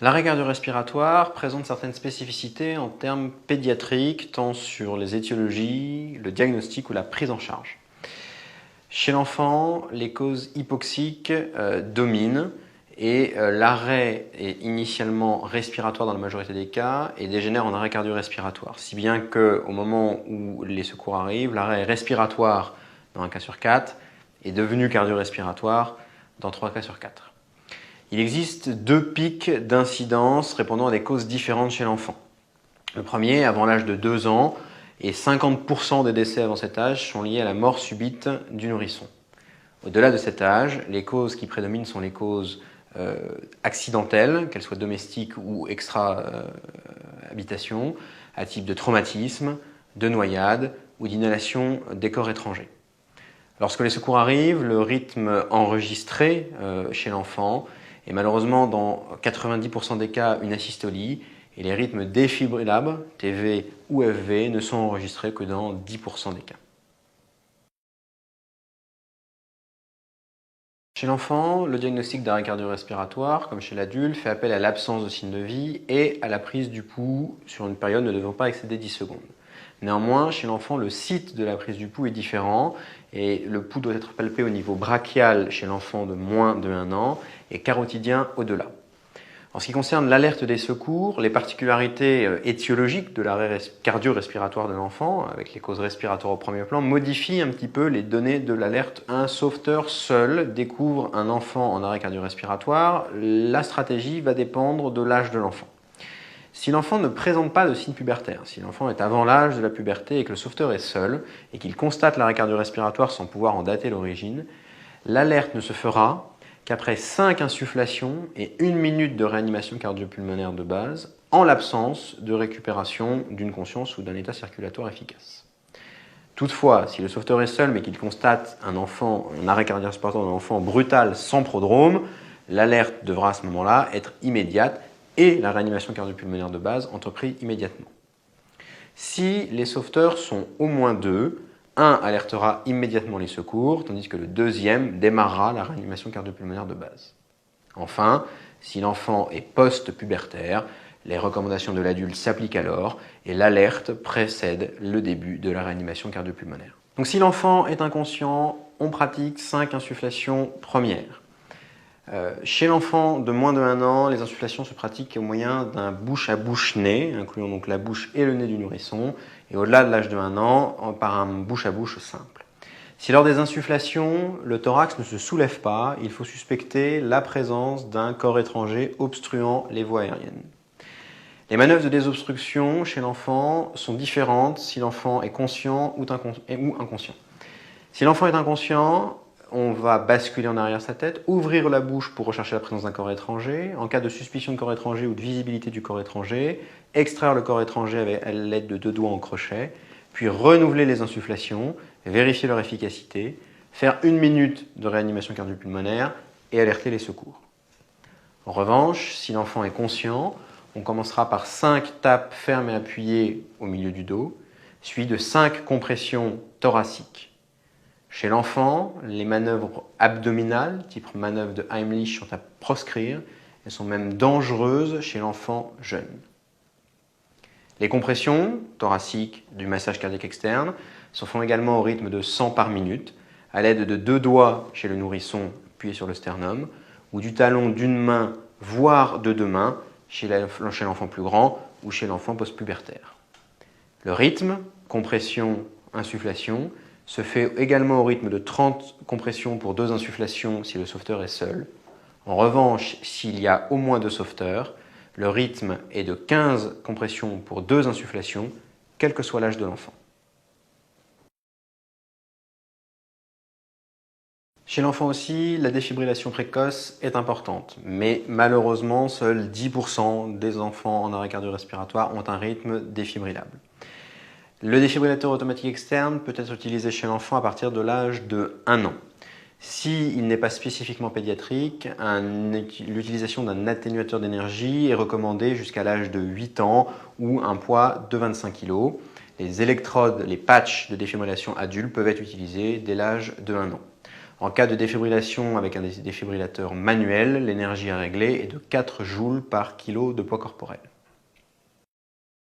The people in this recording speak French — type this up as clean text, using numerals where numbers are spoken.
L'arrêt cardio-respiratoire présente certaines spécificités en termes pédiatriques, tant sur les étiologies, le diagnostic ou la prise en charge. Chez l'enfant, les causes hypoxiques dominent et l'arrêt est initialement respiratoire dans la majorité des cas et dégénère en arrêt cardio-respiratoire. Si bien qu'au moment où les secours arrivent, l'arrêt respiratoire dans un cas sur 4 est devenu cardio-respiratoire dans 3 cas sur 4. Il existe deux pics d'incidence répondant à des causes différentes chez l'enfant. Le premier, avant l'âge de 2 ans, et 50% des décès avant cet âge sont liés à la mort subite du nourrisson. Au-delà de cet âge, les causes qui prédominent sont les causes accidentelles, qu'elles soient domestiques ou extra-habitation, à type de traumatisme, de noyade ou d'inhalation des corps étrangers. Lorsque les secours arrivent, le rythme enregistré chez l'enfant est malheureusement dans 90% des cas une asystolie et les rythmes défibrillables, TV ou FV, ne sont enregistrés que dans 10% des cas. Chez l'enfant, le diagnostic d'arrêt cardio-respiratoire, comme chez l'adulte, fait appel à l'absence de signes de vie et à la prise du pouls sur une période ne devant pas excéder 10 secondes. Néanmoins, chez l'enfant, le site de la prise du pouls est différent et le pouls doit être palpé au niveau brachial chez l'enfant de moins de 1 an et carotidien au-delà. En ce qui concerne l'alerte des secours, les particularités étiologiques de l'arrêt cardio-respiratoire de l'enfant, avec les causes respiratoires au premier plan, modifient un petit peu les données de l'alerte. Un sauveteur seul découvre un enfant en arrêt cardio-respiratoire, la stratégie va dépendre de l'âge de l'enfant. Si l'enfant ne présente pas de signes pubertaires, si l'enfant est avant l'âge de la puberté et que le sauveteur est seul et qu'il constate l'arrêt cardio-respiratoire sans pouvoir en dater l'origine, l'alerte ne se fera qu'après 5 insufflations et 1 minute de réanimation cardio-pulmonaire de base, en l'absence de récupération d'une conscience ou d'un état circulatoire efficace. Toutefois, si le sauveteur est seul mais qu'il constate un arrêt cardio-respiratoire d'un enfant brutal sans prodrome, l'alerte devra à ce moment-là être immédiate et la réanimation cardio-pulmonaire de base entreprise immédiatement. Si les sauveteurs sont au moins 2, un alertera immédiatement les secours, tandis que le deuxième démarrera la réanimation cardio-pulmonaire de base. Enfin, si l'enfant est post-pubertaire, les recommandations de l'adulte s'appliquent alors et l'alerte précède le début de la réanimation cardio-pulmonaire. Donc si l'enfant est inconscient, on pratique 5 insufflations premières. Chez l'enfant de moins de 1 an, les insufflations se pratiquent au moyen d'un bouche-à-bouche-nez, incluant donc la bouche et le nez du nourrisson, et au-delà de l'âge de 1 an, par un bouche-à-bouche simple. Si lors des insufflations, le thorax ne se soulève pas, il faut suspecter la présence d'un corps étranger obstruant les voies aériennes. Les manœuvres de désobstruction chez l'enfant sont différentes si l'enfant est conscient ou inconscient. Si l'enfant est inconscient, on va basculer en arrière sa tête, ouvrir la bouche pour rechercher la présence d'un corps étranger. En cas de suspicion de corps étranger ou de visibilité du corps étranger, extraire le corps étranger à l'aide de 2 doigts en crochet, puis renouveler les insufflations, vérifier leur efficacité, faire 1 minute de réanimation cardio-pulmonaire et alerter les secours. En revanche, si l'enfant est conscient, on commencera par 5 tapes fermes et appuyées au milieu du dos, suivi de 5 compressions thoraciques. Chez l'enfant, les manœuvres abdominales, type manœuvre de Heimlich, sont à proscrire. Elles sont même dangereuses chez l'enfant jeune. Les compressions thoraciques du massage cardiaque externe se font également au rythme de 100 par minute, à l'aide de 2 doigts chez le nourrisson appuyés sur le sternum, ou du talon d'une main, voire de 2 mains, chez l'enfant plus grand ou chez l'enfant post-pubertaire. Le rythme, compression, insufflation, se fait également au rythme de 30 compressions pour 2 insufflations si le sauveteur est seul. En revanche, s'il y a au moins 2 sauveteurs, le rythme est de 15 compressions pour 2 insufflations, quel que soit l'âge de l'enfant. Chez l'enfant aussi, la défibrillation précoce est importante, mais malheureusement, seuls 10% des enfants en arrêt cardio-respiratoire ont un rythme défibrillable. Le défibrillateur automatique externe peut être utilisé chez l'enfant à partir de l'âge de 1 an. S'il n'est pas spécifiquement pédiatrique, l'utilisation d'un atténuateur d'énergie est recommandée jusqu'à l'âge de 8 ans ou un poids de 25 kg. Les électrodes, les patchs de défibrillation adulte peuvent être utilisés dès l'âge de 1 an. En cas de défibrillation avec un défibrillateur manuel, l'énergie à régler est de 4 joules par kilo de poids corporel.